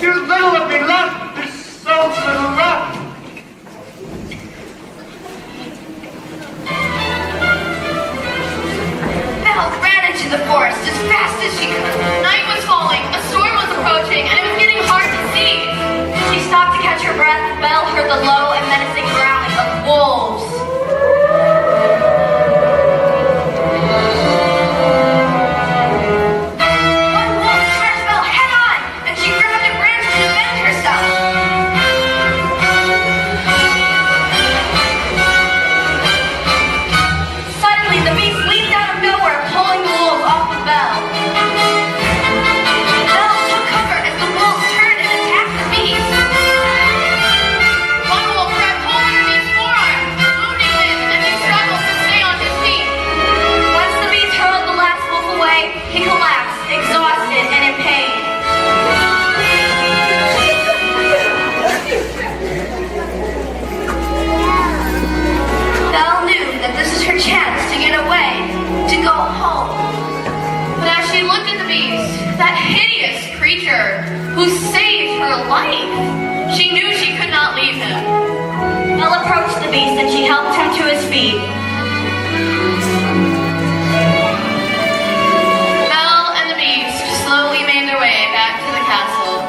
Too little of me left. There's so little left. Belle ran into the forest as fast as she could. Night was falling, a storm was approaching, and it was getting hard to see. As she stopped to catch her breath, Belle heard the low and menacing growling of wolves. One wolf charged Belle head on, and she grabbed a branch to defend herself. Suddenly, the beast leaped out of nowhere, pulling the wolf off of Belle. Belle took cover as the wolf turned and attacked the beast. One wolf grabbed hold of the beast's forearm, wounding him, and he struggled to stay on his feet. Once the beast hurled the last wolf away, he collapsed, exhausted and in pain. Belle knew that this was her chance to get away, to go home. But as she looked at the beast, that hideous creature who saved her life, she knew she could not leave him. Belle approached the beast and she helped him to his feet. Belle and the beast slowly made their way back to the castle.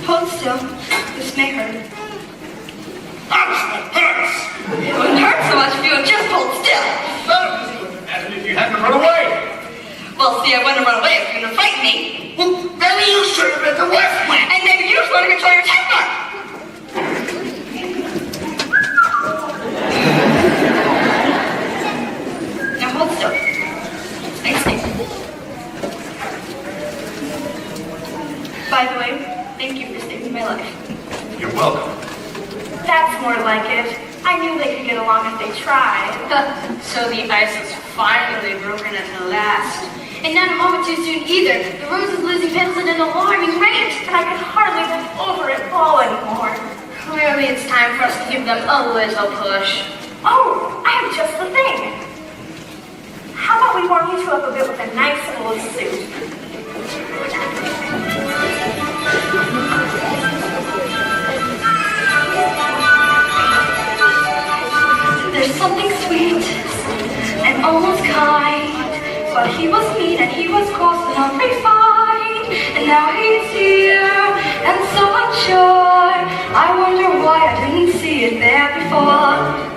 Hold still. This may hurt. Ouch, that hurts. It wouldn't hurt so much if you would just hold still. As if you hadn't run away. Well, see, I wouldn't run away if you wouldn't fight me. Well, maybe you should have been the West Wind. And maybe you just want to control your temper. Now hold still. Stay still. By the way, thank you for saving my life. You're welcome. That's more like it. I knew they could get along if they tried. So the ice is finally broken at the last. And not a moment too soon either. The rose is losing petals at an alarming rate, and I can hardly get over it all anymore. Clearly it's time for us to give them a little push. Oh, I have just the thing. How about we warm you two up a bit with a nice old suit? There's something sweet and almost kind, but he was mean and he was coarse and unrefined, and now he's here and so unsure. I wonder why I didn't see it there before.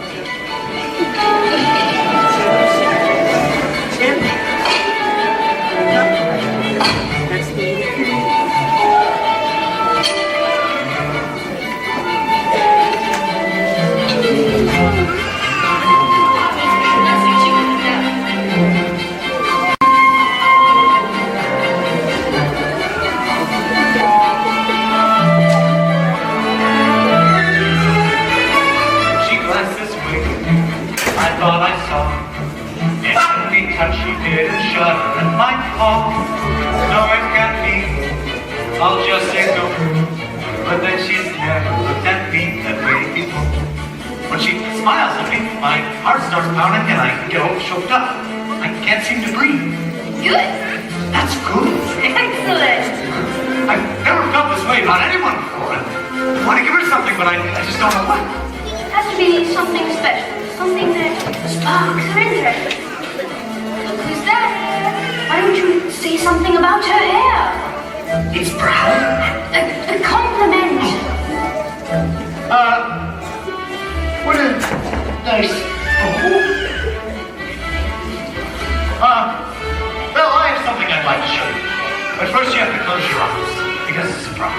She did and shudder and might fall. No, it can't be. I'll just say no. But then she's never looked at me that way before. When she smiles at me, my heart starts pounding and I get all choked up. I can't seem to breathe. Good. That's good. Excellent. I've never felt this way about anyone before. I want to give her something, but I just don't know what. It has to be something special. Something that sparks her interest. Who's that? Why don't you say something about her hair? It's brown. A compliment. What a nice. Well, I have something I'd like to show you. But first you have to close your eyes, because it's a surprise.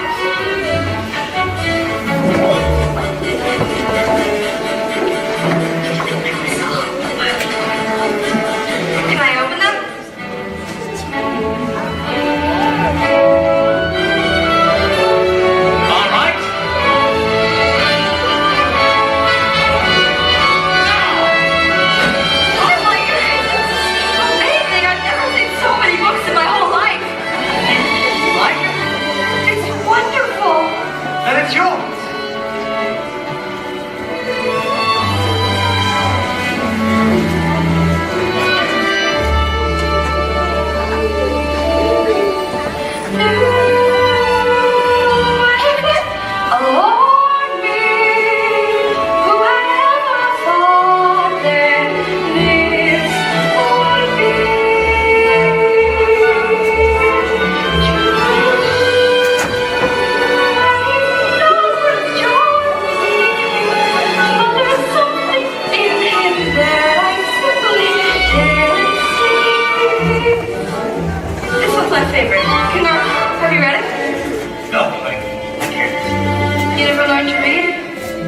Can I open them?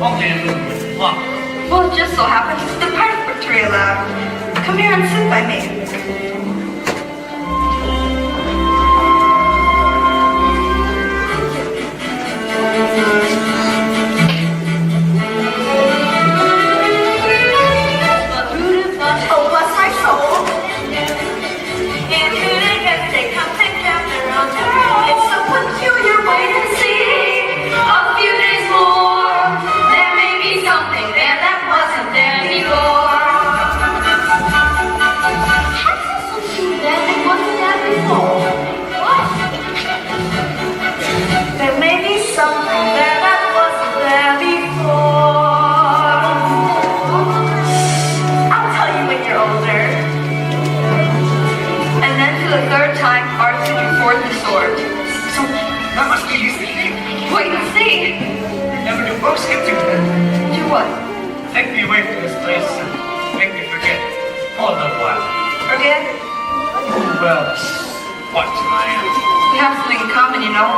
Only a little bit longer. Well, it just so happens it's the part of victory allowed. Come here and sit by me. Oh, bless my soul. And who they get, they come pick up their own turn. It's a peculiar way to see. A few days more, there may be something there that wasn't there before. Something there that wasn't there before. What? There may be something there that wasn't there before. I'll tell you when you're older. And then for the third time, Arthur drew forth the sword. So, that must be his thing. Wait and see. Never do folks get to bed. Do what? Take me away from this place and make me forget all the while. Forget? Well, what I am. We have something in common, you know.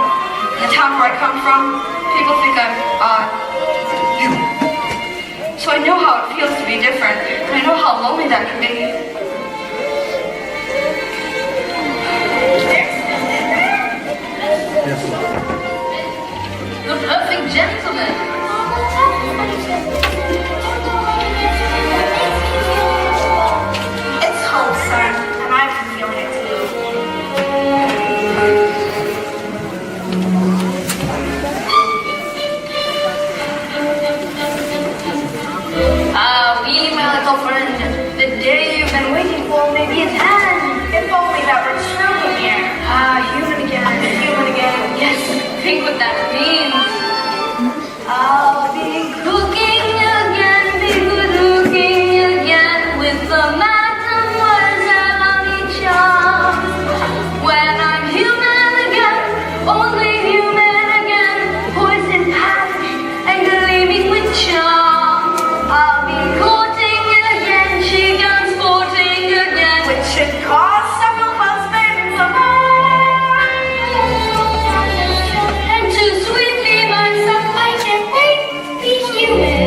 In the town where I come from, people think I'm odd. You. So I know how it feels to be different, and I know how lonely that can be. The perfect gentleman. It's home, son, and I've been feeling it too. We, my little friend, the day you've been waiting for may be at hand. If only that were true here. Human again, human again. Yes, think what that means. I'll be cooking again with the Mademoiselle charm. When I'm human again, only human again, poison passion and gleaming with charm. I'll be courting again, she guns sporting again, which should cause several husbands of mine. And to sweetly myself, I can't wait to be human.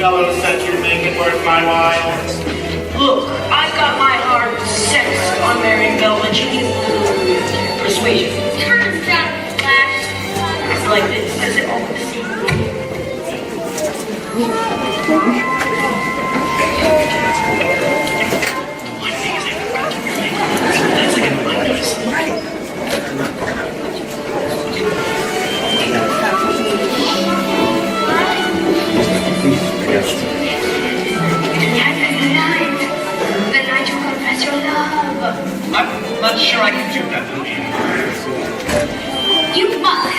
fellows that you make it worth my while. Look, I've got my heart set on marrying Belle, but she needs a little persuasion. Turns out, Flash. It's like this. Does it open the sea? One thing is I forgot to relate. That's like a blind notice. The night you confess your love. I'm not sure I can do that, Louis. You must.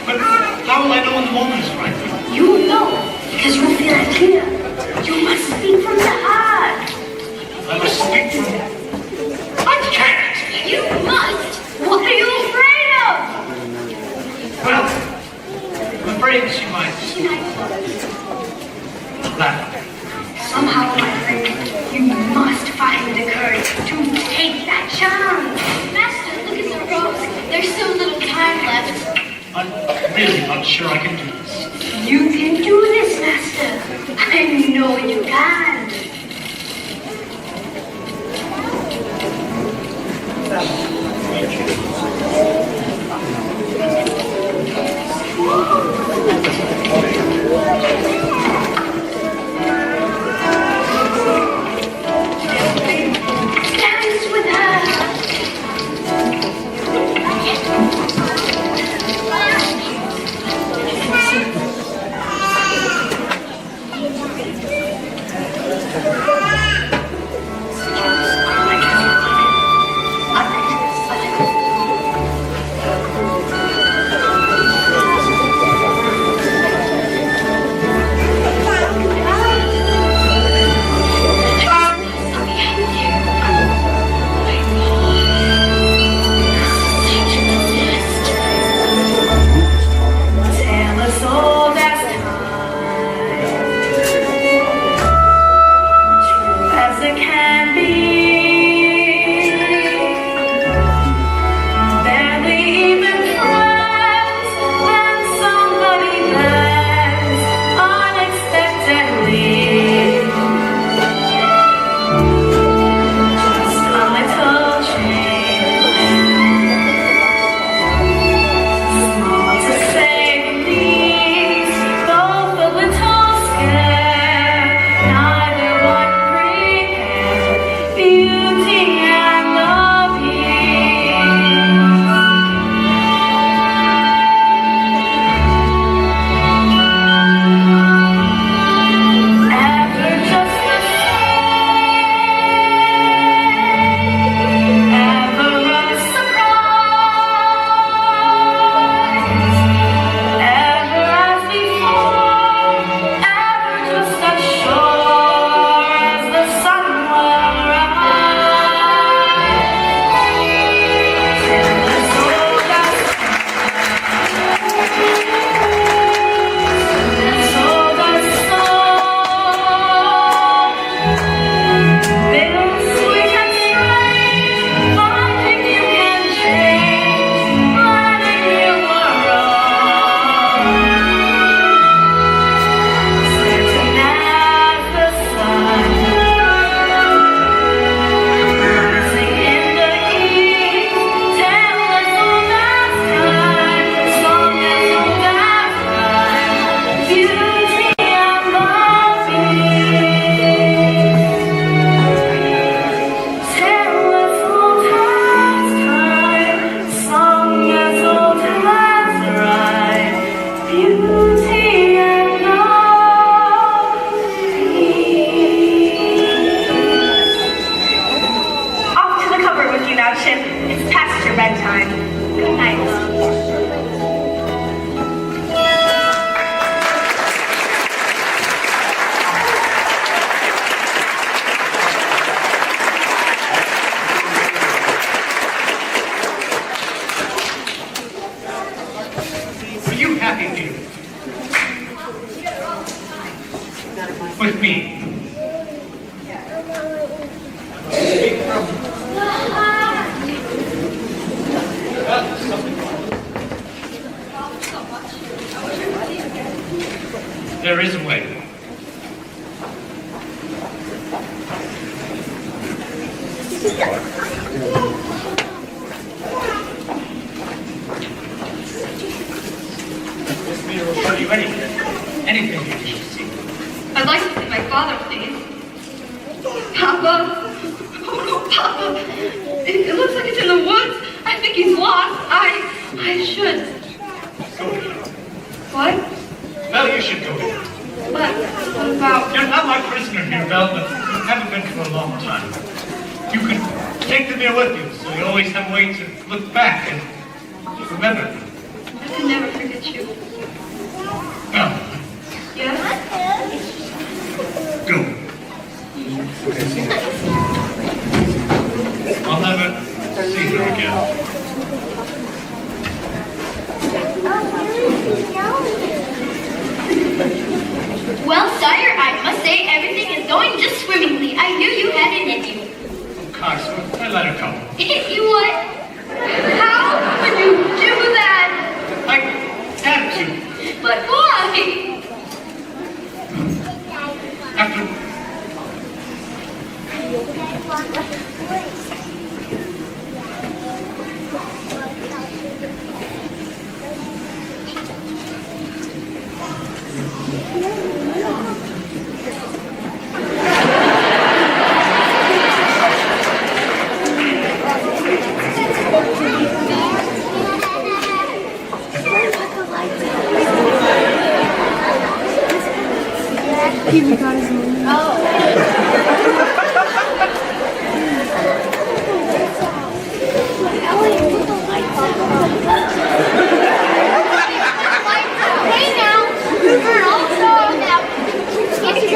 But how will I know when the moment is right? You know, because you feel it here. You must speak from the heart. I must speak from... I can't! You must. What are you afraid of? Well, I'm afraid she might laugh. Somehow, my friend, you must find the courage to take that chance. Master, look at the rose. There's so little time left. I'm really not sure I can do this. You can do this, Master. I know you can. Dance with her. Tell us all that's time, true as it can be. Barely even friends when somebody lands unexpectedly. Just a little change, small to say the least, both a little scared, neither one prepared. Beauty and the beast. Ever just the same, ever a surprise. Ever as before, ever just as sure as the sun will rise. Till the soul that's little sweet and strange, finding you can change, learning you were wrong. Certain as the sun, rising in the east, tell us all that's time, song as old as rhyme, beauty and the beast. Tell us old as time, song as old as rhyme, beauty and the beast. Off to the cupboard with you now, Chip. It's past your bedtime. Good night, love. Are you happy here? With me? There is a way. Anything you wish to see. I'd like to see my father, please. Papa? Oh no, Papa. It looks like it's in the woods. I think he's lost. I should. Go to him. What? Well, you should go to him. What about? You're not my prisoner here, Belle, but you haven't been for a long time. You can take them here with you, so you always have a way to look back and remember them. I can never forget you. Now, Yes? go. I'll never see her again. Well, sire, I must say everything is going just swimmingly. I knew you had it in you. Coxsworth, I let her go. You what? How would you do that? I had to. But why? After Hey now, girl, so now, it's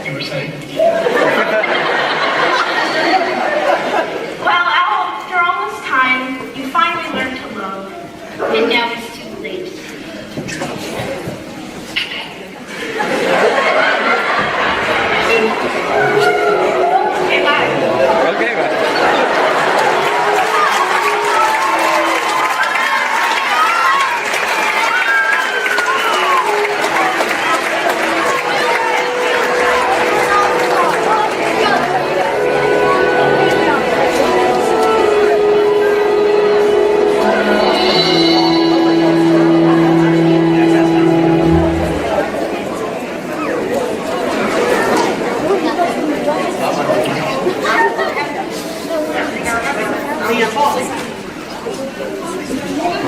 you were saying, Well, after all this time, you finally learned to love, and now it's too late. Okay, bye. Okay, bye.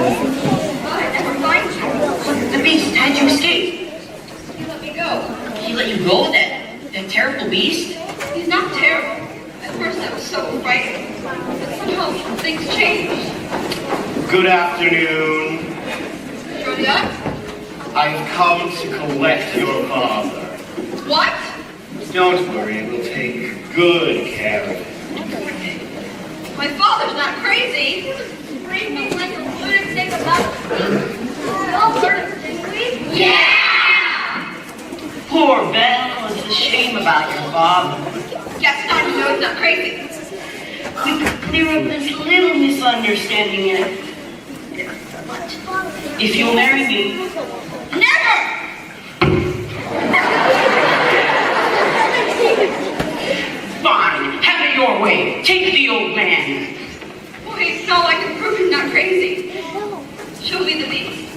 Never mind you. The beast, how'd you escape? You let me go. He let you go, that terrible beast? He's not terrible. At first I was so frightened, but somehow things changed. Good afternoon. Juliet? I've come to collect your father. What? Don't worry, we'll take good care of him. My father's not crazy. Screaming like a lunatic about we all heard of didn't we? Yeah! Poor Belle, it's a shame about your father. Gaston, you know he's not crazy. We could clear up this little misunderstanding in it. If you'll marry me. Never! Fine, have it your way. Take the old man. Wait, no, I can prove he's not crazy. Show me the beast.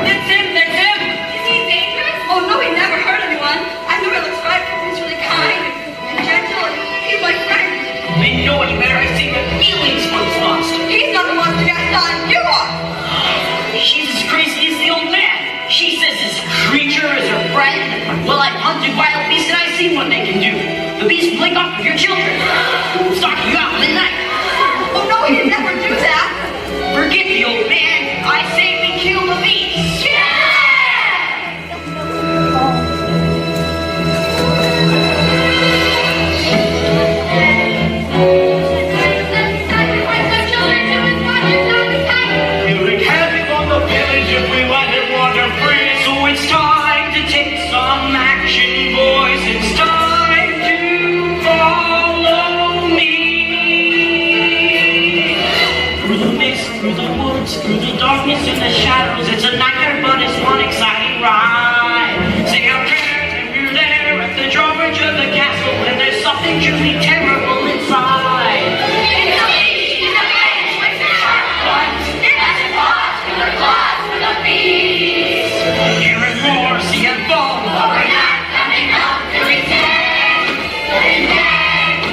That's him, that's him. Is he dangerous? Oh no, he never hurt anyone. I know he looks frightful. He's really kind and gentle, and he's my friend. Didn't know any better. I see my feelings for this monster. He's not the monster, Gaston. You are. She's as crazy as the old man. She says this creature is her friend. Well, I've hunted wild beasts and I've seen what they can do. The beast will lick off of your children. Stalk you out in the night. Oh no, he'd never do that. Forget the old man. I say we kill the beast. He'll wreak havoc on the village if we let him wander free. So it's time to take some action, boys. It's time to follow me. woods, through the darkness and the shadows. It's a nightmare, but it's one exciting ride. Say our prayers and we're there at the drawbridge of the castle, and there's something truly terrible inside. It's a beast in the face with the sharp ones. It doesn't pause with their claws for the beast. Hear and roar, see and foam. But we're not coming home to return.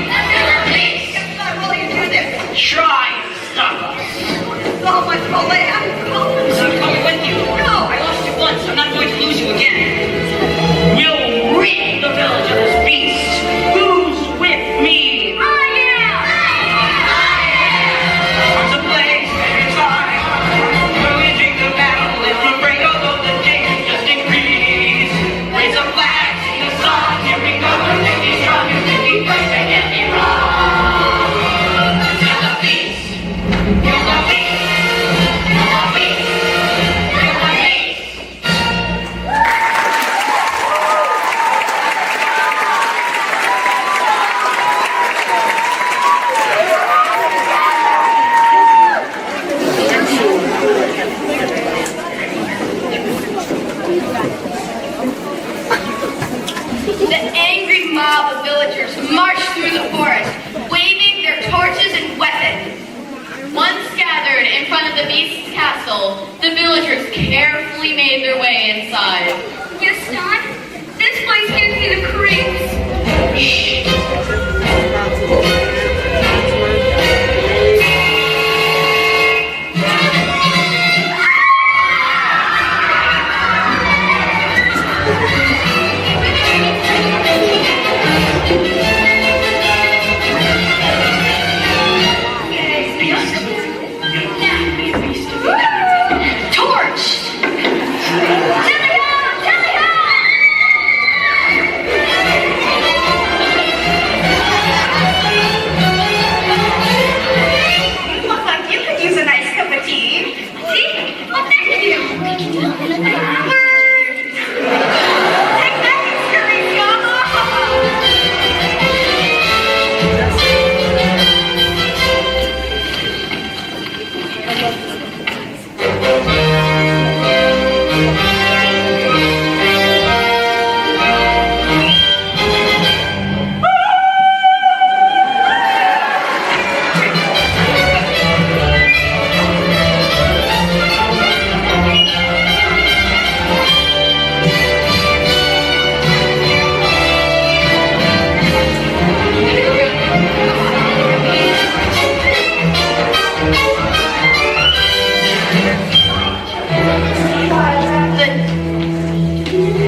Until the beast. How will you do this? Try to stop us. Oh, my land. So I'm coming with you. No. I lost you once, I'm not going to lose you again. We'll rid the village of this beast. Who's with me? I am. Arms ablaze, fires high. We're waging the battle in the break, although the danger just increase. Raise a flag, sing a song, here we go. We're 50 strong and 50 brave, and get me wrong. Kill the beast. Kill the beast. Kill the beast. Kill the beast. The angry mob of villagers marched through the forest, waving their torches and weapons. Once gathered in front of the beast's castle, the villagers carefully made their way inside. Gaston, this place gives me the creeps. Torch! Look like you could use a nice cup of tea. See? Well, thank you. Take that, Scurry Scum.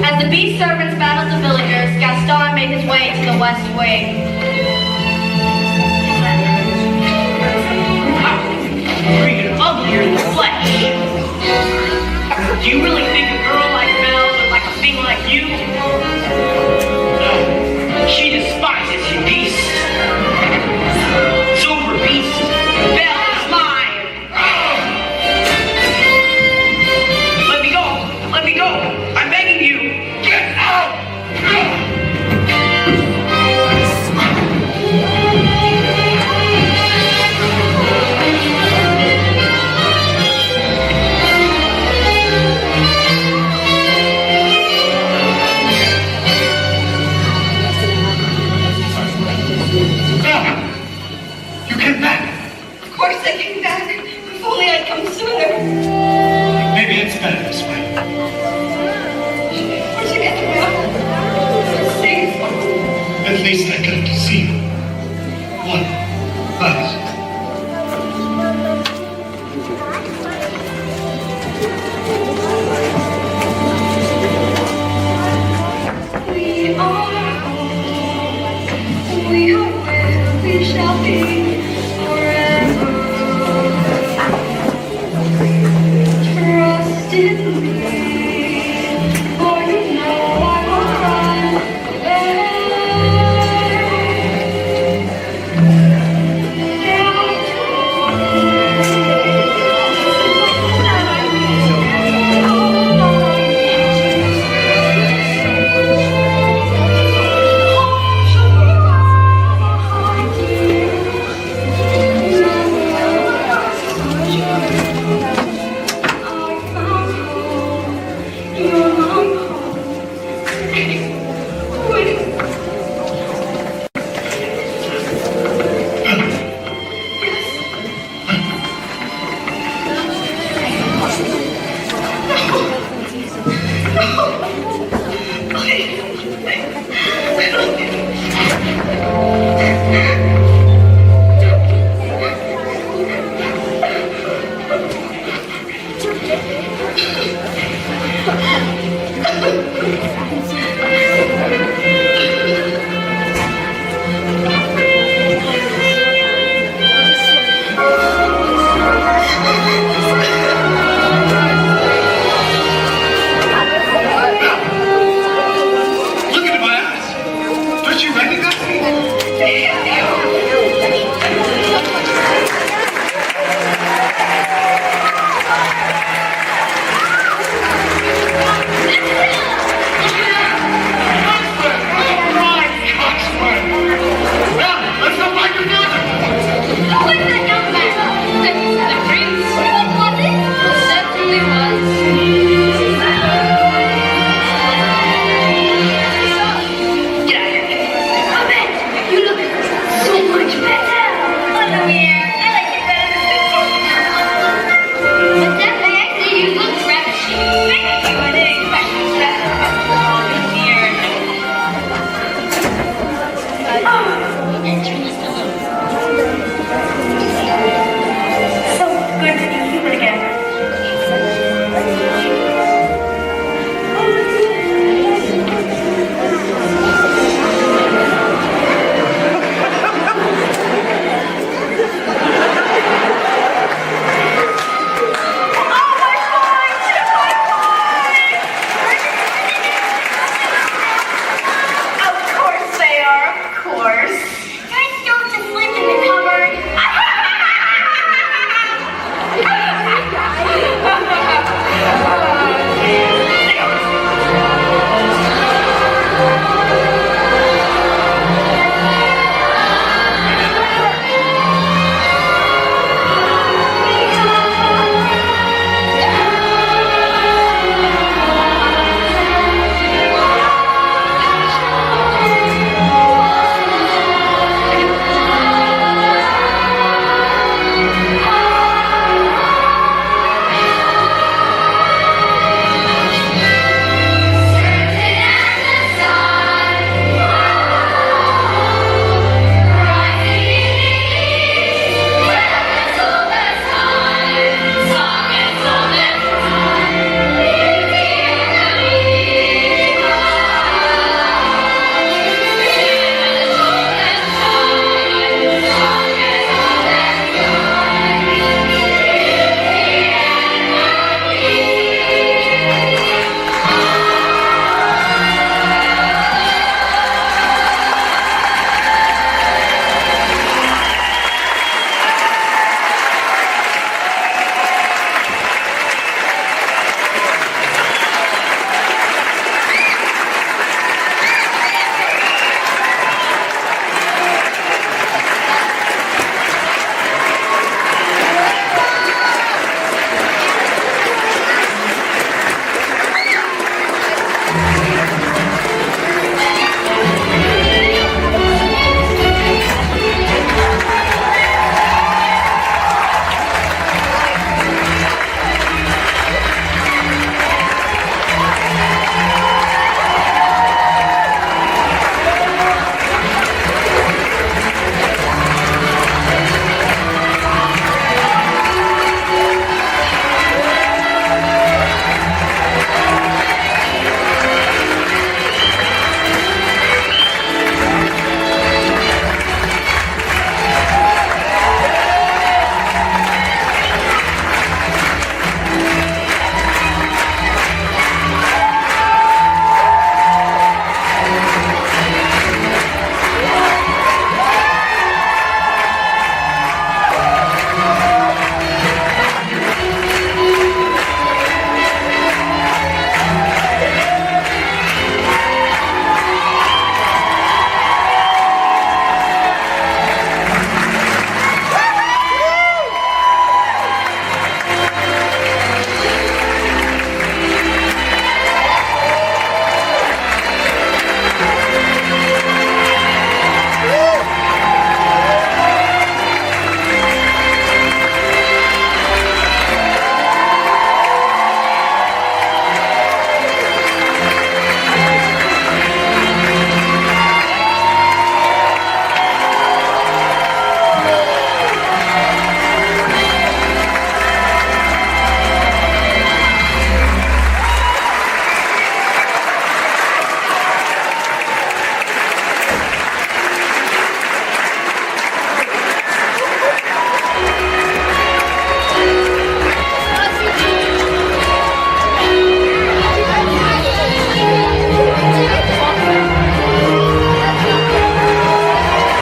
As the beast servants battled the villagers, Gaston made his way to the west wing. You're uglier than the flesh. Do you really think a girl like Belle would like a thing like you? No. She despises you, beast. It's over, beast. Belle is mine. Let me go. Let me go. I'm begging you. Get out. You came back. Of course I came back. If only I'd come sooner. Maybe it's better this way. Where'd you get the milk? Safe. At least I got to see you. One last